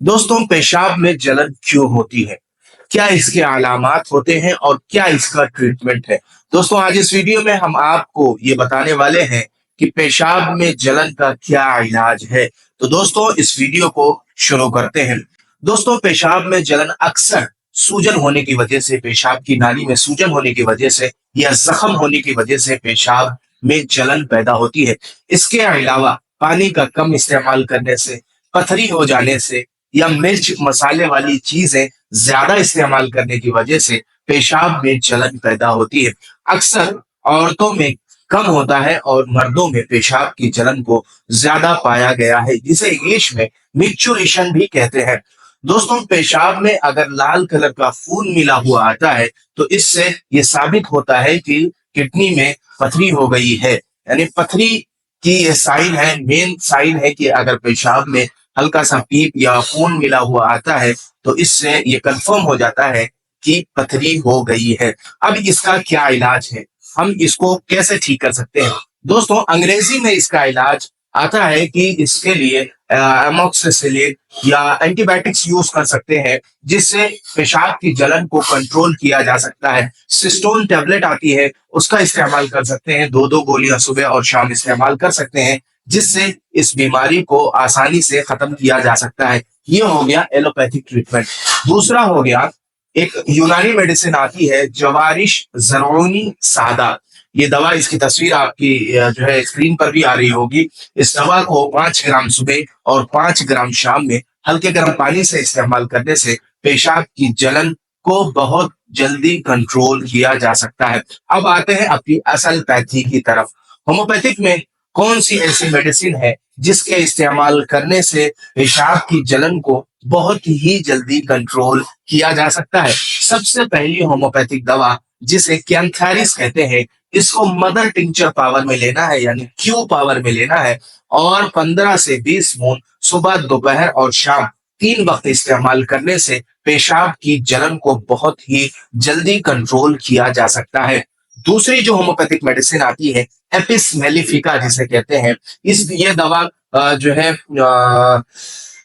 दोस्तों, पेशाब में जलन क्यों होती है? क्या इसके अलामात होते हैं और क्या इसका ट्रीटमेंट है? दोस्तों, आज इस वीडियो में हम आपको ये बताने वाले हैं कि पेशाब में जलन का क्या इलाज है। तो दोस्तों, इस वीडियो को शुरू करते हैं। दोस्तों, पेशाब में जलन अक्सर सूजन होने की वजह से, पेशाब की नाली में सूजन होने की वजह से या जख्म होने की वजह से पेशाब में जलन पैदा होती है। इसके अलावा पानी का कम इस्तेमाल करने से, पथरी हो जाने से या मिर्च मसाले वाली चीजें ज्यादा इस्तेमाल करने की वजह से पेशाब में जलन पैदा होती है। अक्सर औरतों में कम होता है और मर्दों में पेशाब की जलन को ज्यादा पाया गया है, जिसे इंग्लिश में मिक्चुरेशन भी कहते हैं। दोस्तों, पेशाब में अगर लाल कलर का खून मिला हुआ आता है तो इससे ये साबित होता है कि किडनी में पथरी हो गई है। यानी पथरी की ये साइन है, मेन साइन है कि अगर पेशाब में हल्का सा पीप या खून मिला हुआ आता है तो इससे ये कंफर्म हो जाता है कि पथरी हो गई है। अब इसका क्या इलाज है, हम इसको कैसे ठीक कर सकते हैं? दोस्तों, अंग्रेजी में इसका इलाज आता है कि इसके लिए एमोक्सिसिलिन या एंटीबायोटिक्स यूज कर सकते हैं, जिससे पेशाब की जलन को कंट्रोल किया जा सकता है। सिस्टोन टैबलेट आती है, उसका इस्तेमाल कर सकते हैं, 2-2 गोलियां सुबह और शाम इस्तेमाल कर सकते हैं, जिससे इस बीमारी को आसानी से खत्म किया जा सकता है। ये हो गया एलोपैथिक ट्रीटमेंट। दूसरा हो गया, एक यूनानी मेडिसिन आती है जवारिश जरोनी सादा। ये दवा, इसकी तस्वीर आपकी जो है स्क्रीन पर भी आ रही होगी। इस दवा को 5 ग्राम सुबह और 5 ग्राम शाम में हल्के गर्म पानी से इस्तेमाल करने से पेशाब की जलन को बहुत जल्दी कंट्रोल किया जा सकता है। अब आते हैं अपनी असल पैथी की तरफ। होम्योपैथिक में कौन सी ऐसी मेडिसिन है जिसके इस्तेमाल करने से पेशाब की जलन को बहुत ही जल्दी कंट्रोल किया जा सकता है? सबसे पहली होम्योपैथिक दवा, जिसे कैंथारिस कहते हैं, इसको मदर टिंचर पावर में लेना है, यानी क्यू पावर में लेना है, और 15 से 20 बूंद सुबह, दोपहर और शाम 3 वक्त इस्तेमाल करने से पेशाब की जलन को बहुत ही जल्दी कंट्रोल किया जा सकता है। दूसरी जो होम्योपैथिक मेडिसिन आती है, एपिस मेलिफिका जिसे कहते हैं, ये दवा जो है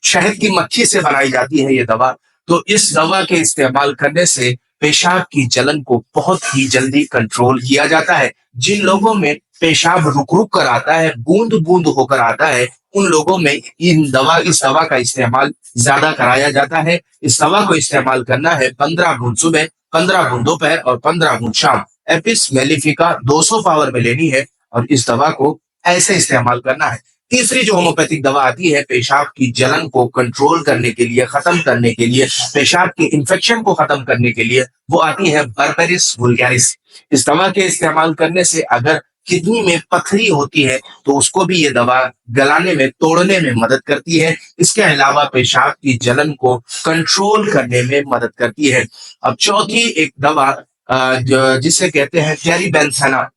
शहद की मक्खी से बनाई जाती है ये दवा। तो इस दवा के इस्तेमाल करने से पेशाब की जलन को बहुत ही जल्दी कंट्रोल किया जाता है। जिन लोगों में पेशाब रुक रुक कर आता है, बूंद बूंद होकर आता है, उन लोगों में इस दवा का इस्तेमाल ज्यादा कराया जाता है। इस दवा को इस्तेमाल करना है 15 बूंद सुबह, 15 बूंद दोपहर और 15 बूंद शाम। एपिस मेलिफिका 200 पावर में लेनी है और इस दवा को ऐसे इस्तेमाल करना है। तीसरी जो होम्योपैथिक दवा आती है पेशाब की जलन को कंट्रोल करने के लिए, खत्म करने के लिए, पेशाब के इन्फेक्शन को खत्म करने के लिए, वो आती है बर्बेरिस वुल्गारिस। इस दवा के इस्तेमाल करने से अगर किडनी में पथरी होती है तो उसको भी ये दवा गलाने में, तोड़ने में मदद करती है। इसके अलावा पेशाब की जलन को कंट्रोल करने में मदद करती है। अब चौथी एक दवा जिसे कहते हैं टेरीबेंथेना,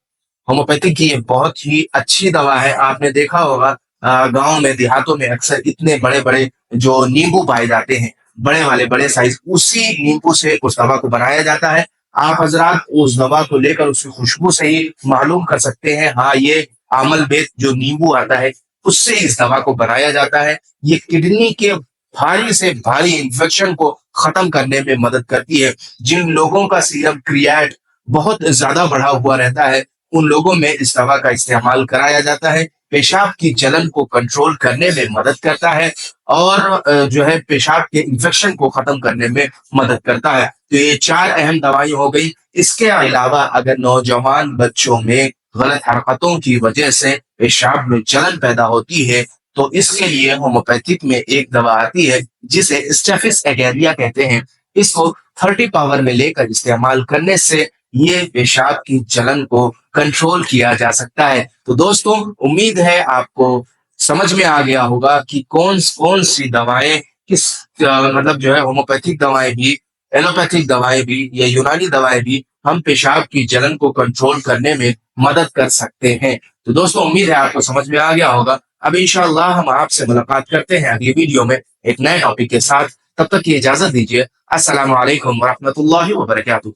होम्योपैथिक की ये बहुत ही अच्छी दवा है। आपने देखा होगा गांव में, देहातों में अक्सर इतने बड़े बड़े जो नींबू पाए जाते हैं, बड़े वाले बड़े साइज, उसी नींबू से उस दवा को बनाया जाता है। आप हजरात उस दवा को लेकर उसकी खुशबू से ही मालूम कर सकते हैं, हाँ, ये आमल बेत जो नींबू आता है उससे इस दवा को बनाया जाता है। ये किडनी के भारी से भारी इंफेक्शन को खत्म करने में मदद करती है। जिन लोगों का सीरम क्रिएट बहुत ज्यादा बढ़ा हुआ रहता है, उन लोगों में इस दवा का इस्तेमाल कराया जाता है। पेशाब की जलन को कंट्रोल करने में मदद करता है और जो है पेशाब के इन्फेक्शन को खत्म करने में मदद करता है। तो ये 4 अहम दवाई हो गई। इसके अलावा अगर नौजवान बच्चों में गलत हरकतों की वजह से पेशाब में जलन पैदा होती है तो इसके लिए होम्योपैथिक में एक दवा आती है जिसे स्टेफिस एगेरिया कहते हैं। इसको 30 पावर में लेकर इस्तेमाल करने से ये पेशाब की जलन को कंट्रोल किया जा सकता है। तो दोस्तों, उम्मीद है आपको समझ में आ गया होगा कि कौन कौन सी दवाएं किस मतलब जो है होम्योपैथिक दवाएं भी, एलोपैथिक दवाएं भी, या यूनानी दवाएं भी हम पेशाब की जलन को कंट्रोल करने में मदद कर सकते हैं। तो दोस्तों, उम्मीद है आपको समझ में आ गया होगा। अब इंशाअल्लाह हम आपसे मुलाकात करते हैं अगली वीडियो में एक नए टॉपिक के साथ। तब तक की इजाजत दीजिए। अस्सलाम वालेकुम व रहमतुल्लाहि व बरकातुहू।